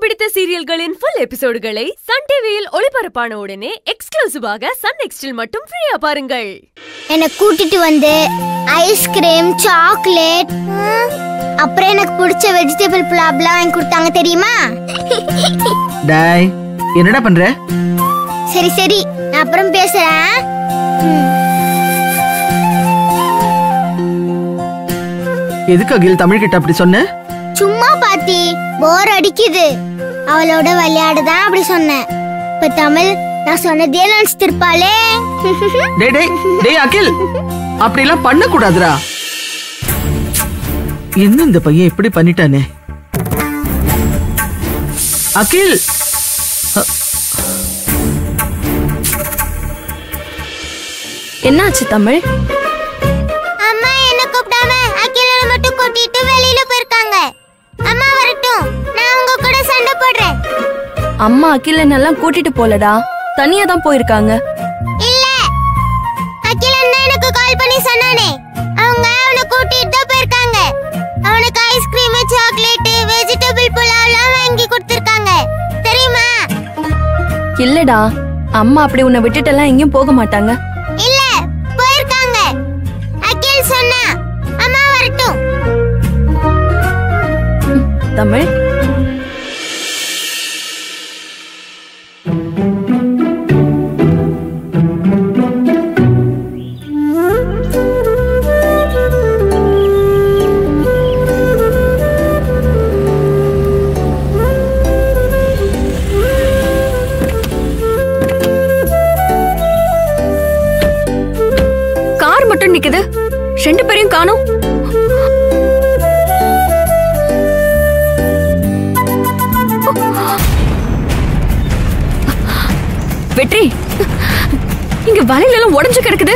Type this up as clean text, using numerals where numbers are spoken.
பிடித்த சீரியல்களின் full எபிசோடுகளை Sun டிவியில் ஒளிபரப்பான உடனே எக்ஸ்க்ளூசிவாக சன் நெக்ஸ்டில் மட்டும் ஃப்ரீயா பாருங்கள். என்ன கூட்டிட்டு வந்து ஐஸ்கிரீம், சாக்லேட், அப்புறம் எனக்கு பிடிச்ச வெஜிடபிள் புலாவ்லாம் வாங்கி கொடுத்தாங்க தெரியுமா? டேய், என்னடா பண்ற? சரி சரி, நான் அப்புறம் பேசுறேன். எதுக்கு அகில் தமிழ் கிட்ட அப்படி சொன்ன? சும்மா பாத்தி, போர் அடிக்குது. அவளோட விளையாடுதான் அப்படி சொன்னேன். இப்ப தமிழ் நான் சொன்னதே நினைச்சிருப்பாளே. டேய் டேய் டேய் அகில், அப்படி எல்லாம் பண்ண கூடாதுடா. என்ன இந்த பையன் இப்படி பண்ணிட்டானே? அகில், என்னாச்சு தமிழ்? அம்மா என்ன கூப்பிடாம அகில மட்டும் கூட்டிட்டு வெளியில போயிருக்காங்க. அம்மா வரட்டும், நான் உங்க கூட சண்டை போடுறேன். அம்மா அகிலன் எல்லாம் கூட்டிட்டு போலடா, தனியா தான் போயிருக்காங்க. இல்ல, அகிலன் எனக்கு கால் பண்ணி சொன்னானே, அவங்க அவனை கூட்டிட்டு தான் போயிருக்காங்க. அவனுக்கு ஐஸ்கிரீம், சாக்லேட், வெஜிடபிள் புலாவ்லாம் வாங்கி கொடுத்திருக்காங்க தெரியுமா? இல்லடா, அம்மா அப்படி உன்னை விட்டுட்டு எல்லாம் எங்கேயும் போக மாட்டாங்க. இல்ல, போயிருக்காங்க. அகில் சொன்னா. அம்மா வரட்டும். தமிழ், கார் மட்டும் நிக்குது, ரெண்டு பேரையும் காணோம். வெற்றி, இங்க வலையில எல்லாம் உடைஞ்சு கிடக்குது.